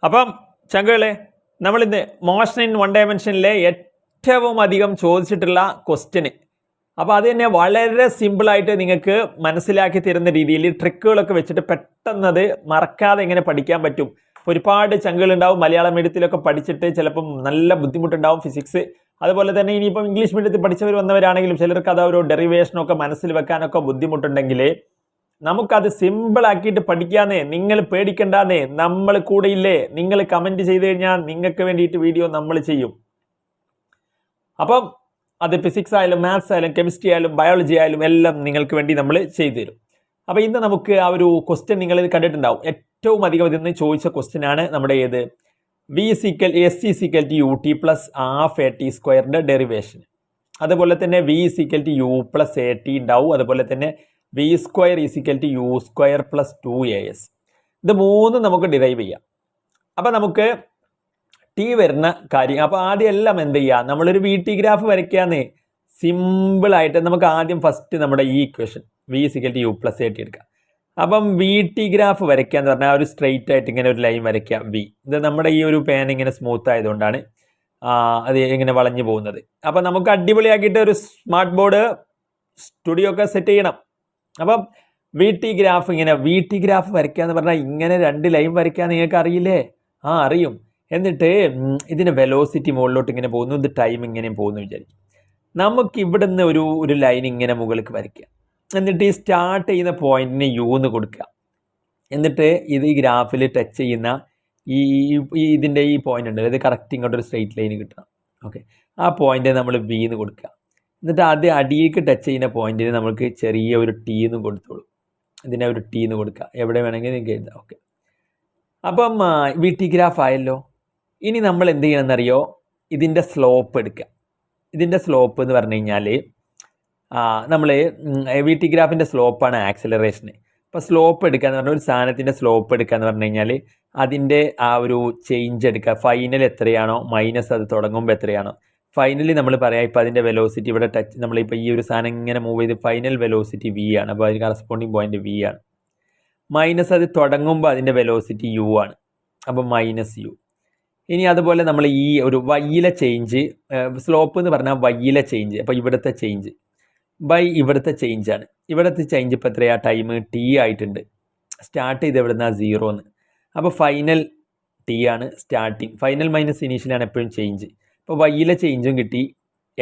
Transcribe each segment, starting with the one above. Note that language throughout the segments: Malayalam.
അപ്പം ചങ്കുകളെ നമ്മളിന്ന് മോഷൻ ഇൻ വൺ ഡയമെൻഷനിലെ ഏറ്റവും അധികം ചോദിച്ചിട്ടുള്ള ക്വസ്റ്റ്യന് അപ്പോൾ അത് തന്നെ വളരെ സിമ്പിളായിട്ട് നിങ്ങൾക്ക് മനസ്സിലാക്കി തരുന്ന രീതിയിൽ ട്രിക്കുകളൊക്കെ വെച്ചിട്ട് പെട്ടെന്നത് മറക്കാതെ എങ്ങനെ പഠിക്കാൻ പറ്റും. ഒരുപാട് ചങ്കുകളുണ്ടാവും മലയാളം മീഡിയത്തിലൊക്കെ പഠിച്ചിട്ട് ചിലപ്പം നല്ല ബുദ്ധിമുട്ടുണ്ടാവും ഫിസിക്സ്. അതുപോലെ തന്നെ ഇനിയിപ്പം ഇംഗ്ലീഷ് മീഡിയത്തിൽ പഠിച്ചവർ വന്നവരാണെങ്കിലും ചിലർക്ക് അത് ഒരു ഡെറിവേഷനൊക്കെ മനസ്സിൽ വെക്കാനൊക്കെ ബുദ്ധിമുട്ടുണ്ടെങ്കിൽ നമുക്കത് സിമ്പിളാക്കിയിട്ട് പഠിക്കാന്നേ. നിങ്ങൾ പേടിക്കണ്ടാന്നേ, നമ്മൾ കൂടെ ഇല്ലേ. നിങ്ങൾ കമൻറ്റ് ചെയ്ത് കഴിഞ്ഞാൽ നിങ്ങൾക്ക് വേണ്ടിയിട്ട് വീഡിയോ നമ്മൾ ചെയ്യും. അപ്പം അത് ഫിസിക്സ് ആയാലും മാത്സ് ആയാലും കെമിസ്ട്രി ആയാലും ബയോളജി ആയാലും എല്ലാം നിങ്ങൾക്ക് വേണ്ടി നമ്മൾ ചെയ്തു തരും. അപ്പോൾ ഇന്ന് നമുക്ക് ആ ഒരു ക്വസ്റ്റ്യൻ നിങ്ങൾ കണ്ടിട്ടുണ്ടാവും. ഏറ്റവും അധികം ഇതിൽ നിന്ന് ചോദിച്ച ക്വസ്റ്റ്യൻ ആണ് നമ്മുടെ ഏത് S = UT + ½ AT സ്ക്വയറിൻ്റെ ഡെറിവേഷൻ. അതുപോലെ തന്നെ V = U + AT ഉണ്ടാവും. അതുപോലെ തന്നെ V² = U² + 2AS. ഇത് മൂന്നും നമുക്ക് ഡിറൈവ് ചെയ്യാം. അപ്പോൾ നമുക്ക് ടി വരുന്ന കാര്യം അപ്പോൾ ആദ്യം എല്ലാം എന്ത് ചെയ്യുക, നമ്മളൊരു VT ഗ്രാഫ് വരയ്ക്കാന്നേ. സിമ്പിളായിട്ട് നമുക്ക് ആദ്യം ഫസ്റ്റ് നമ്മുടെ ഈ ഇക്വേഷൻ V = U + AT എടുക്കാം. അപ്പം VT ഗ്രാഫ് വരയ്ക്കുക എന്ന് പറഞ്ഞാൽ ഒരു സ്ട്രെയിറ്റ് ആയിട്ട് ഇങ്ങനെ ഒരു ലൈൻ വരയ്ക്കുക. V ഇത് നമ്മുടെ ഈ ഒരു പേൻ ഇങ്ങനെ സ്മൂത്ത് ആയതുകൊണ്ടാണ് അത് ഇങ്ങനെ വളഞ്ഞു പോകുന്നത്. അപ്പം നമുക്ക് അടിപൊളിയാക്കിയിട്ട് ഒരു സ്മാർട്ട് ബോർഡ് സ്റ്റുഡിയോ ഒക്കെ സെറ്റ് ചെയ്യണം. അപ്പം VT ഗ്രാഫ് വരയ്ക്കുക എന്ന് പറഞ്ഞാൽ ഇങ്ങനെ രണ്ട് ലൈൻ വരയ്ക്കാൻ നിങ്ങൾക്ക് അറിയില്ലേ? അറിയും. എന്നിട്ട് ഇതിൻ്റെ വെലോസിറ്റി മുകളിലോട്ട് ഇങ്ങനെ പോകുന്നു, ഇത് ടൈം ഇങ്ങനെ പോകുന്നു വിചാരിക്കും. നമുക്ക് ഇവിടുന്ന് ഒരു ലൈൻ ഇങ്ങനെ മുകളിലേക്ക് വരയ്ക്കുക. എന്നിട്ട് ഈ സ്റ്റാർട്ട് ചെയ്യുന്ന പോയിന്റിന് U എന്ന് കൊടുക്കുക. എന്നിട്ട് ഇത് ഈ ഗ്രാഫിൽ ടച്ച് ചെയ്യുന്ന ഇതിൻ്റെ ഈ പോയിന്റ് ഉണ്ട്, ഇത് കറക്റ്റ് ഇങ്ങോട്ടൊരു സ്ട്രെയിറ്റ് ലൈൻ കിട്ടണം. ഓക്കെ, ആ പോയിന്റ് നമ്മൾ V എന്ന് കൊടുക്കുക. എന്നിട്ട് അത് അടിയിലേക്ക് ടച്ച് ചെയ്യുന്ന പോയിന്റിന് നമുക്ക് ചെറിയ ഒരു T എന്ന് കൊടുത്തോളൂ. ഇതിനെ ഒരു T എന്ന് കൊടുക്കുക. എവിടെ വേണമെങ്കിൽ നിങ്ങൾക്ക് എഴുതാം. ഓക്കെ, അപ്പം VT ഗ്രാഫ് ആയല്ലോ. ഇനി നമ്മൾ എന്ത് ചെയ്യണമെന്നറിയോ, ഇതിൻ്റെ സ്ലോപ്പ് എടുക്കുക. ഇതിൻ്റെ സ്ലോപ്പ് എന്ന് പറഞ്ഞു കഴിഞ്ഞാൽ നമ്മൾ VT ഗ്രാഫിൻ്റെ സ്ലോപ്പാണ് ആക്സിലറേഷന്. അപ്പോൾ സ്ലോപ്പ് എടുക്കുക എന്ന് പറഞ്ഞാൽ ഒരു സാധനത്തിൻ്റെ സ്ലോപ്പ് എടുക്കുക എന്ന് പറഞ്ഞു കഴിഞ്ഞാൽ അതിൻ്റെ ആ ഒരു ചേഞ്ച് എടുക്കുക. ഫൈനൽ എത്രയാണോ മൈനസ് അത് തുടങ്ങുമ്പോൾ എത്രയാണോ ഫൈനലി നമ്മൾ പറയാം. ഇപ്പോൾ അതിൻ്റെ വെലോസിറ്റി ഇവിടെ ടച്ച് നമ്മളിപ്പോൾ ഈ ഒരു സാധനം ഇങ്ങനെ മൂവ് ചെയ്ത് ഫൈനൽ വെലോസിറ്റി V ആണ്. അപ്പോൾ അതിന് കറസ്പോണ്ടിങ് പോയിന്റ് V ആണ്. മൈനസ് അത് തുടങ്ങുമ്പോൾ അതിൻ്റെ വെലോസിറ്റി U ആണ്. അപ്പോൾ -U. ഇനി അതുപോലെ നമ്മൾ ഈ ഒരു വൈയിലെ ചേഞ്ച്, സ്ലോപ്പ് എന്ന് പറഞ്ഞാൽ വൈയിലെ ചേഞ്ച്. അപ്പോൾ ഇവിടുത്തെ ചേഞ്ച് ഇവിടുത്തെ ചേഞ്ചാണ്. ഇവിടുത്തെ ചേഞ്ച് ഇപ്പോൾ എത്രയാ, ടൈം T ആയിട്ടുണ്ട്. സ്റ്റാർട്ട് ചെയ്ത് എവിടുന്ന 0 എന്ന്. അപ്പോൾ ഫൈനൽ T ആണ്, സ്റ്റാർട്ടിങ്. ഫൈനൽ മൈനസ് ഇനീഷ്യലാണ് എപ്പോഴും ചേഞ്ച്. അപ്പോൾ വൈയിലെ ചേഞ്ചും കിട്ടി,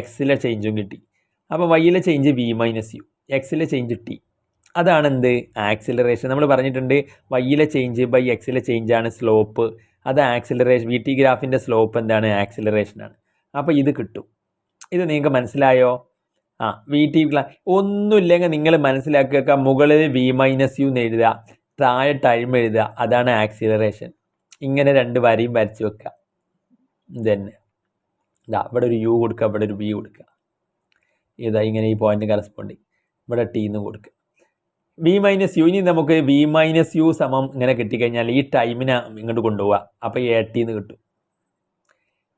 എക്സിലെ ചേഞ്ചും കിട്ടി. അപ്പോൾ വൈയിലെ ചേഞ്ച് V - U, എക്സിലെ ചേഞ്ച് T. അതാണ് എന്ത്, ആക്സിലറേഷൻ. നമ്മൾ പറഞ്ഞിട്ടുണ്ട് വൈയിലെ ചേഞ്ച് ബൈ എക്സിലെ ചേഞ്ചാണ് സ്ലോപ്പ്. അത് ആക്സിലറേഷൻ. VT ഗ്രാഫിൻ്റെ സ്ലോപ്പ് എന്താണ്, ആക്സിലറേഷനാണ്. അപ്പോൾ ഇത് കിട്ടും. ഇത് നിങ്ങൾക്ക് മനസ്സിലായോ? VT ഗ്രാഫ് ഒന്നുമില്ലെങ്കിൽ നിങ്ങൾ മനസ്സിലാക്കുക. മുകളിൽ V - U എന്ന് എഴുതുക, താഴെ ടൈം എഴുതുക. അതാണ് ആക്സിലറേഷൻ. ഇങ്ങനെ രണ്ട് വരിയും വരച്ച് വെക്കുക. ഇതന്നെ ഇവിടെ ഒരു U കൊടുക്കുക, ഇവിടെ ഒരു V കൊടുക്കുക. ഇങ്ങനെ ഈ പോയിന്റ് കറസ്പോണ്ടിങ് ഇവിടെ T എന്ന് കൊടുക്കുക. V - U. ഇനി നമുക്ക് V - U സമം ഇങ്ങനെ കിട്ടിക്കഴിഞ്ഞാൽ ഈ ടൈമിനെ ഇങ്ങോട്ട് കൊണ്ടുപോവുക. അപ്പോൾ AT എന്ന് കിട്ടും.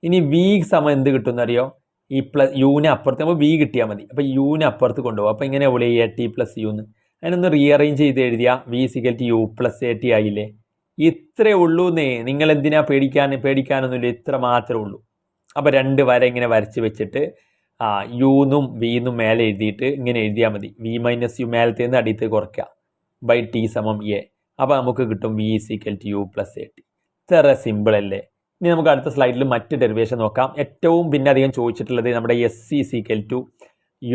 ഇനി V സമം എന്ത് കിട്ടും എന്നറിയോ, ഈ യുവിനെ അപ്പുറത്ത് നമ്മൾ V കിട്ടിയാൽ മതി. അപ്പോൾ യുവിനെ അപ്പുറത്ത് കൊണ്ടുപോകും. അപ്പോൾ ഇങ്ങനെ വിളി AT + U എന്ന്. അതിനൊന്ന് റീഅറേഞ്ച് ചെയ്ത് എഴുതിയാൽ V = U + AT ആയില്ലേ. ഇത്രേ ഉള്ളൂ എന്നേ. നിങ്ങൾ എന്തിനാ പേടിക്കാനൊന്നുമില്ല, ഇത്ര മാത്രമേ ഉള്ളൂ. അപ്പോൾ രണ്ട് വര ഇങ്ങനെ വരച്ച് വെച്ചിട്ട് യുന്നും V ന്നും മേലെ എഴുതിയിട്ട് ഇങ്ങനെ എഴുതിയാൽ മതി. V - U മേലത്തെ നിന്ന് അടിയത്ത് കുറയ്ക്കുക ബൈ T = A. അപ്പോൾ നമുക്ക് കിട്ടും V = U + AT. ഇത്ര സിമ്പിൾ അല്ലേ. ഇനി നമുക്ക് അടുത്ത സ്ലൈഡിൽ മറ്റ് ഡെറിവേഷൻ നോക്കാം. ഏറ്റവും പിന്നെ അധികം ചോദിച്ചിട്ടുള്ളത് നമ്മുടെ S =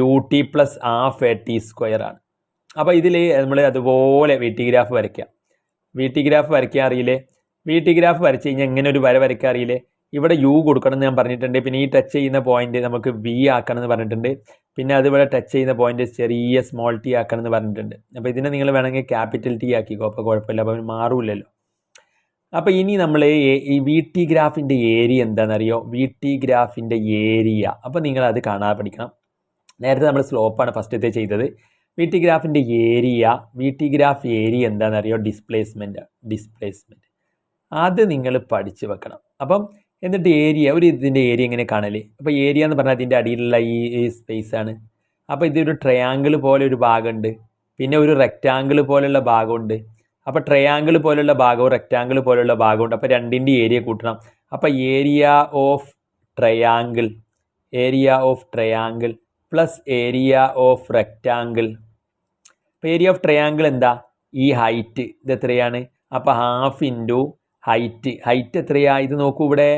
UT + ½ AT സ്ക്വയർ ആണ്. അപ്പോൾ ഇതിൽ നമ്മൾ അതുപോലെ VT ഗ്രാഫ് വരയ്ക്കുക. VT ഗ്രാഫ് വരയ്ക്കാൻ അറിയില്ലേ? VT ഗ്രാഫ് വരച്ച് കഴിഞ്ഞാൽ എങ്ങനെ ഒരു വര വരയ്ക്കാൻ അറിയില്ലേ? ഇവിടെ U കൊടുക്കണം എന്ന് ഞാൻ പറഞ്ഞിട്ടുണ്ട്. പിന്നെ ഈ ടച്ച് ചെയ്യുന്ന പോയിന്റ് നമുക്ക് V ആക്കണം എന്ന് പറഞ്ഞിട്ടുണ്ട്. പിന്നെ അതിവിടെ ടച്ച് ചെയ്യുന്ന പോയിന്റ് ചെറിയ സ്മോൾ T ആക്കണം എന്ന് പറഞ്ഞിട്ടുണ്ട്. അപ്പോൾ ഇതിനെ നിങ്ങൾ വേണമെങ്കിൽ ക്യാപിറ്റൽ T ആക്കിക്കോ, അപ്പോൾ കുഴപ്പമില്ല, അപ്പോൾ മാറൂല്ലല്ലോ. അപ്പോൾ ഇനി നമ്മൾ ഈ VT ഗ്രാഫിൻ്റെ ഏരിയ എന്താണെന്നറിയോ? VT ഗ്രാഫിൻ്റെ ഏരിയ. അപ്പോൾ നിങ്ങൾ അത് കാണാതെ പഠിക്കണം. നേരത്തെ നമ്മൾ സ്ലോപ്പാണ് ഫസ്റ്റത്തെ ചെയ്തത്. VT ഗ്രാഫിൻ്റെ VT ഗ്രാഫ് ഏരിയ എന്താണെന്നറിയോ? ഡിസ്പ്ലേസ്മെൻറ്റ്. അത് നിങ്ങൾ പഠിച്ച് വെക്കണം. അപ്പം എന്നിട്ട് ഇതിൻ്റെ ഏരിയ എങ്ങനെ കാണല്? അപ്പോൾ ഏരിയ എന്ന് പറഞ്ഞാൽ അതിൻ്റെ അടിയിലുള്ള ഈ സ്പേസ് ആണ്. അപ്പോൾ ഇതൊരു ട്രയാങ്കിൾ പോലെ ഒരു ഭാഗമുണ്ട്, പിന്നെ ഒരു റെക്റ്റാങ്കിൾ പോലെയുള്ള ഭാഗമുണ്ട്, അപ്പോൾ ട്രയാങ്കിൾ പോലുള്ള ഭാഗവും റെക്റ്റാങ്കിൾ പോലുള്ള ഭാഗമുണ്ട്. അപ്പോൾ രണ്ടിൻ്റെ ഏരിയ കൂട്ടണം. അപ്പോൾ area of triangle plus area of rectangle. അപ്പോൾ ഏരിയ ഓഫ് ട്രയാങ്കിൾ എന്താ? ഈ ഹൈറ്റ് ഇത് എത്രയാണ്? അപ്പോൾ ഹാഫ് ഇൻറ്റു ഹൈറ്റ് എത്രയാ? ഇത് നോക്കൂ, ഇവിടെ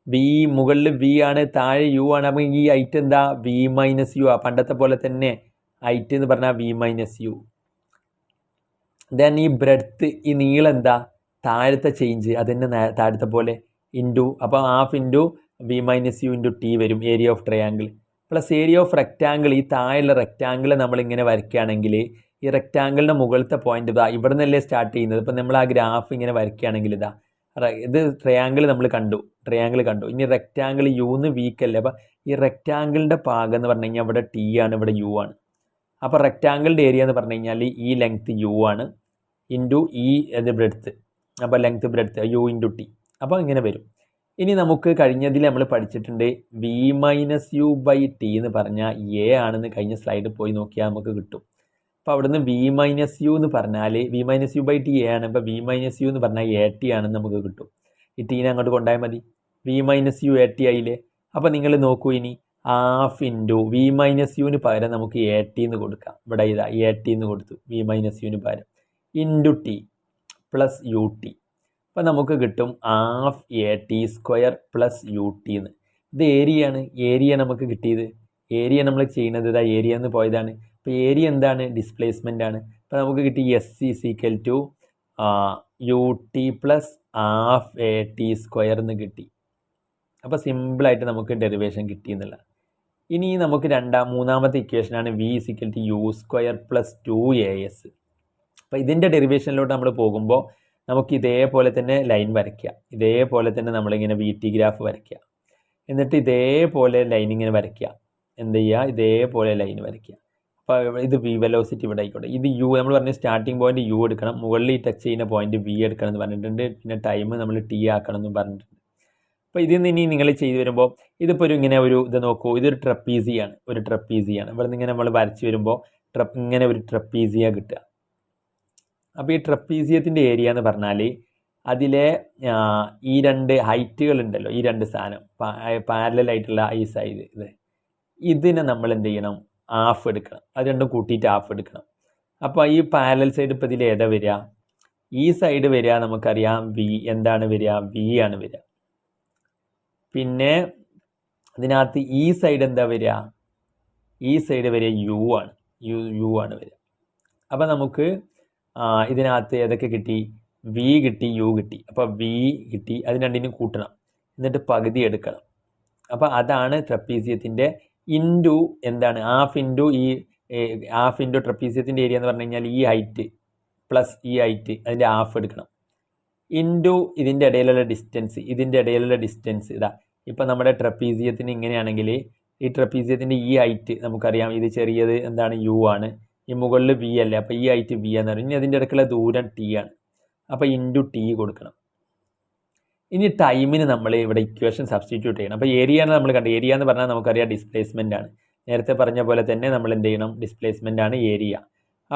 വി മുകളിൽ വി ആണ്, താഴെ യു ആണ്. അപ്പോൾ ഈ ഹൈറ്റ് എന്താ? വി മൈനസ് യു ആ. പണ്ടത്തെ പോലെ തന്നെ ഹൈറ്റ് എന്ന് പറഞ്ഞാൽ വി മൈനസ് യു. ദെൻ ഈ ബ്രെഡ്ത്ത്, ഈ നീളം എന്താ? താഴത്തെ ചേഞ്ച് അതന്നെ താഴത്തെ പോലെ ഇൻറ്റു. അപ്പോൾ half into V minus U into T വരും area of triangle. Plus area of rectangle, ഈ താഴെയുള്ള റെക്റ്റാങ്കിൾ നമ്മളിങ്ങനെ വരയ്ക്കുകയാണെങ്കിൽ ഈ റെക്റ്റാങ്കിളിൻ്റെ മുകളിലത്തെ പോയിന്റ് ഇതാ ഇവിടെ നിന്നല്ലേ സ്റ്റാർട്ട് ചെയ്യുന്നത്. ഇപ്പം നമ്മൾ ആ ഗ്രാഫ് ഇങ്ങനെ വരയ്ക്കുകയാണെങ്കിൽ ഇതാ ഇത് ട്രയാങ്കിൾ നമ്മൾ കണ്ടു. ഇനി റെക്റ്റാങ്കിൾ യുന്ന് വീക്കല്ലേ. അപ്പോൾ ഈ റെക്റ്റാങ്കിളിൻ്റെ ഭാഗം എന്ന് പറഞ്ഞു കഴിഞ്ഞാൽ ഇവിടെ ടി ആണ്, ഇവിടെ യു ആണ്. അപ്പോൾ റെക്റ്റാങ്കിളിൻ്റെ ഏരിയ എന്ന് പറഞ്ഞു കഴിഞ്ഞാൽ ഈ ലെങ്ത്ത് യു ആണ് ഇൻറ്റു ഈ ബ്രെഡ്ത്ത്. അപ്പോൾ length breadth u into t. അപ്പോൾ ഇങ്ങനെ വരും. ഇനി നമുക്ക് കഴിഞ്ഞതിൽ നമ്മൾ പഠിച്ചിട്ടുണ്ട് v minus U by t എന്ന് പറഞ്ഞാൽ എ ആണെന്ന് കഴിഞ്ഞ സ്ലൈഡിൽ പോയി നോക്കിയാൽ നമുക്ക് കിട്ടും. അപ്പോൾ അവിടുന്ന് വി മൈനസ് യു എന്ന് പറഞ്ഞാൽ v minus U by t a ആണ്. അപ്പോൾ വി മൈനസ് യു എന്ന് പറഞ്ഞാൽ എ ടി ആണെന്ന് നമുക്ക് കിട്ടും. ഈ ടീനെ അങ്ങോട്ട് കൊണ്ടുപോയാൽ മതി. V minus u a t ആയില്ലേ. അപ്പോൾ നിങ്ങൾ നോക്കൂ, ഇനി ഹാഫ് ഇൻറ്റു വി മൈനസ് യുവിന് പകരം നമുക്ക് എ ടി എന്ന് കൊടുക്കാം. ഇവിടെ ഇതാ എ ടി എന്ന് കൊടുത്തു വി മൈനസ് യുവിന് പകരം into t plus u t. അപ്പോൾ നമുക്ക് കിട്ടും half a t square plus u t എന്ന്. ഇത് ഏരിയ നമുക്ക് കിട്ടിയത്. ഏരിയ നമ്മൾ ചെയ്യുന്നത് ഇതാ ഏരിയ എന്ന് പോയതാണ്. അപ്പോൾ ഏരിയ എന്താണ്? ഡിസ്പ്ലേസ്മെൻ്റ് ആണ്. അപ്പോൾ നമുക്ക് കിട്ടി s is equal to u t plus half a t square എന്ന് കിട്ടി. അപ്പോൾ സിമ്പിളായിട്ട് നമുക്ക് ഡെറിവേഷൻ കിട്ടി എന്നുള്ള. ഇനി നമുക്ക് മൂന്നാമത്തെ ഇക്വേഷനാണ് V is equal to U square plus 2as. അപ്പോൾ ഇതിൻ്റെ ഡെറിവേഷനിലോട്ട് നമ്മൾ പോകുമ്പോൾ നമുക്ക് ഇതേപോലെ തന്നെ ലൈൻ വരയ്ക്കുക. ഇതേപോലെ തന്നെ നമ്മളിങ്ങനെ വി ടി ഗ്രാഫ് വരയ്ക്കുക. എന്നിട്ട് ഇതേപോലെ ലൈൻ ഇങ്ങനെ വരയ്ക്കുക. എന്ത് ചെയ്യുക? ഇതേപോലെ ലൈൻ വരയ്ക്കുക. അപ്പോൾ ഇത് വി വെലോസിറ്റി ഇവിടെ ആയിക്കോട്ടെ. ഇത് യു നമ്മൾ പറഞ്ഞ സ്റ്റാർട്ടിംഗ് പോയിന്റ് യു എടുക്കണം, മുകളിൽ ടച്ച് ചെയ്യുന്ന പോയിന്റ് വി എടുക്കണം എന്ന് പറഞ്ഞിട്ടുണ്ട്. പിന്നെ ടൈം നമ്മൾ ടി ആക്കണം എന്ന് പറഞ്ഞിട്ടുണ്ട്. അപ്പോൾ ഇതിൽ നിന്ന് ഇനി നിങ്ങൾ ചെയ്തു വരുമ്പോൾ ഇതിപ്പോൾ ഇങ്ങനെ ഇത് നോക്കൂ, ഇതൊരു ട്രപ്പീസിയാണ്. ഇവിടെ നിന്ന് ഇങ്ങനെ നമ്മൾ വരച്ച് വരുമ്പോൾ ഇങ്ങനെ ഒരു ട്രപ്പീസിയ കിട്ടുക. അപ്പോൾ ഈ ട്രപ്പീസിയത്തിൻ്റെ ഏരിയ എന്ന് പറഞ്ഞാൽ അതിലെ ഈ രണ്ട് ഹൈറ്റുകളുണ്ടല്ലോ, ഈ രണ്ട് സാധനം പാരലായിട്ടുള്ള ഈ സൈഡ് ഇതിനെ നമ്മൾ എന്ത് ചെയ്യണം? ഹാഫ് എടുക്കണം. അത് രണ്ടും കൂട്ടിയിട്ട് ഹാഫ് എടുക്കണം. അപ്പോൾ ഈ പാരലൽ സൈഡ് ഇപ്പോൾ ഇതിൽ ഏതാ വരിക? ഈ സൈഡ് വരിക നമുക്കറിയാം വി എന്താണ് വരിക? വി ആണ് വരിക. പിന്നെ അതിനകത്ത് ഈ സൈഡ് എന്താ വരിക? ഈ സൈഡ് വരിക യു ആണ്. യു ആണ് വരിക. അപ്പോൾ നമുക്ക് ഇതിനകത്ത് ഏതൊക്കെ കിട്ടി? വി കിട്ടി, യു കിട്ടി. അപ്പോൾ വി കിട്ടി, അത് രണ്ടിനും കൂട്ടണം, എന്നിട്ട് പകുതി എടുക്കണം. അപ്പോൾ അതാണ് ട്രപ്പീസിയത്തിൻ്റെ ഇൻറ്റു എന്താണ്? ഹാഫ് ഇൻറ്റു ട്രപ്പീസിയത്തിൻ്റെ ഏരിയ എന്ന് പറഞ്ഞു കഴിഞ്ഞാൽ ഈ ഹൈറ്റ് പ്ലസ് ഈ ഹൈറ്റ് അതിൻ്റെ ഹാഫ് എടുക്കണം ഇൻറ്റു ഇതിൻ്റെ ഇടയിലുള്ള ഡിസ്റ്റൻസ്. ഇതാ ഇപ്പം നമ്മുടെ ട്രപ്പീസിയത്തിന് ഇങ്ങനെയാണെങ്കിൽ ഈ ട്രപ്പീസിയത്തിൻ്റെ ഈ ഹൈറ്റ് നമുക്കറിയാം, ഇത് ചെറിയത് എന്താണ്? യു ആണ്. ഈ മുകളിൽ വി അല്ലേ, അപ്പോൾ ഈ ഹൈറ്റ് വി എന്ന് പറയും. ഇനി അതിൻ്റെ ഇടയ്ക്കുള്ള ദൂരം ടി ആണ്. അപ്പോൾ ഇൻറ്റു ടി കൊടുക്കണം. ഇനി ടൈമിന് നമ്മൾ ഇവിടെ ഇക്വേഷൻ സബ്സ്റ്റിറ്റ്യൂട്ട് ചെയ്യണം. അപ്പോൾ ഏരിയ ആണ് നമ്മൾ കണ്ടത്. ഏരിയ എന്ന് പറഞ്ഞാൽ നമുക്കറിയാം ഡിസ്പ്ലേസ്മെൻ്റ് ആണ്. നേരത്തെ പറഞ്ഞ പോലെ തന്നെ നമ്മൾ എന്ത് ചെയ്യണം? ഡിസ്പ്ലേസ്മെൻ്റ് ആണ് ഏരിയ.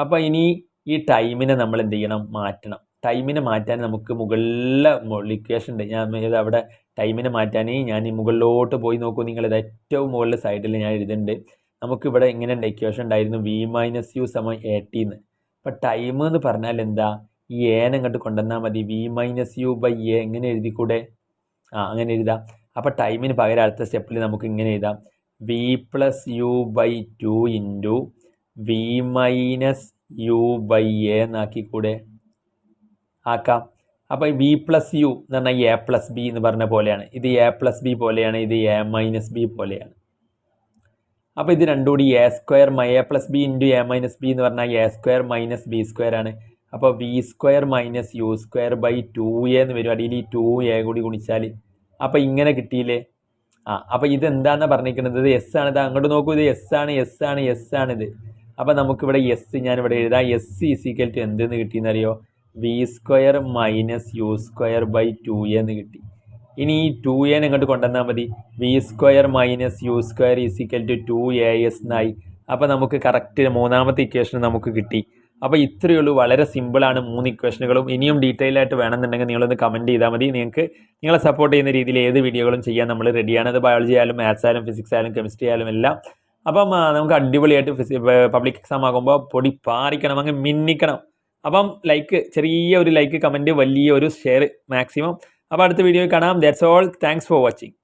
അപ്പോൾ ഇനി ഈ ടൈമിനെ നമ്മൾ എന്ത് ചെയ്യണം? മാറ്റണം. ടൈമിനെ മാറ്റാൻ നമുക്ക് മുകളിലെ ഇക്വേഷൻ ഉണ്ട്. ഞാൻ അവിടെ ടൈമിനെ മാറ്റാൻ ഞാൻ ഈ മുകളിലോട്ട് പോയി നോക്കൂ. നിങ്ങളിത് ഏറ്റവും മുകളിലെ സൈഡിൽ ഞാൻ എഴുതുന്നുണ്ട്. നമുക്കിവിടെ ഇങ്ങനെ ഉണ്ട് ഇക്വേഷൻ ഉണ്ടായിരുന്നു, വി മൈനസ് യു സമം എ ടി എന്ന്. അപ്പോൾ ടൈം എന്ന് പറഞ്ഞാൽ എന്താ? ഈ ഏനെ അങ്ങോട്ട് കൊണ്ടുവന്നാൽ മതി. V minus U by a എങ്ങനെ എഴുതിക്കൂടെ? അങ്ങനെ എഴുതാം. അപ്പോൾ ടൈമിന് പകരം അടുത്ത സ്റ്റെപ്പിൽ നമുക്ക് ഇങ്ങനെ എഴുതാം, V plus U by 2 into V minus U by A എന്നാക്കിക്കൂടെ? ആക്കാം. അപ്പോൾ വി പ്ലസ് യു എന്ന് പറഞ്ഞാൽ എ പ്ലസ് ബി എന്ന് പറഞ്ഞ പോലെയാണ്. ഇത് എ പ്ലസ് ബി പോലെയാണ്, ഇത് എ മൈനസ് ബി പോലെയാണ്. അപ്പോൾ ഇത് രണ്ടും കൂടി a square a plus b into a minus b എന്ന് പറഞ്ഞാൽ a square minus b square ആണ്. അപ്പോൾ v square minus U square by 2a എന്ന് വരും. അടിയിൽ ഈ 2a കൂടി ഗുണിച്ചാൽ അപ്പോൾ ഇങ്ങനെ കിട്ടിയില്ലേ? അപ്പോൾ ഇതെന്താണെന്ന് പറഞ്ഞിരിക്കുന്നത്? ഇത് എസ് ആണ്. ഇത് അങ്ങോട്ട് നോക്കൂ, ഇത് എസ് ആണ് ഇത്. അപ്പോൾ നമുക്കിവിടെ എസ് ഞാനിവിടെ എഴുതാം. എസ് ഈസ് ഈക്വൽ ടു എന്തെന്ന് കിട്ടിയെന്നറിയോ? V square minus U square by 2a എന്ന് കിട്ടി. ഇനി ഈ 2a ഇങ്ങോട്ട് കൊണ്ടുവന്നാൽ മതി. V square minus U square is equal to 2as എന്നായി. അപ്പോൾ നമുക്ക് കറക്റ്റ് മൂന്നാമത്തെ ഇക്വേഷൻ നമുക്ക് കിട്ടി. അപ്പോൾ ഇത്രയേ ഉള്ളൂ, വളരെ സിമ്പിളാണ് 3 ഇക്വേഷനുകളും. ഇനിയും ഡീറ്റെയിൽ ആയിട്ട് വേണമെന്നുണ്ടെങ്കിൽ നിങ്ങളൊന്ന് കമൻറ്റ് ചെയ്താൽ മതി. നിങ്ങൾക്ക് നിങ്ങളെ സപ്പോർട്ട് ചെയ്യുന്ന രീതിയിൽ ഏത് വീഡിയോകളും ചെയ്യാൻ നമ്മൾ റെഡിയാണ്. അത് ബയോളജി ആയാലും മാത്സ് ആയാലും ഫിസിക്സ് ആയാലും കെമിസ്ട്രി ആയാലും എല്ലാം. അപ്പം നമുക്ക് അടിപൊളിയായിട്ട് പബ്ലിക് എക്സാം ആകുമ്പോൾ പൊടി പാറിക്കണം, അങ്ങ് മിന്നിക്കണം. അപ്പം ചെറിയ ഒരു ലൈക്ക്, കമൻറ്റ്, വലിയ ഒരു ഷെയർ മാക്സിമം. അപ്പോൾ അടുത്ത വീഡിയോയിൽ കാണാം. That's all. Thanks for watching.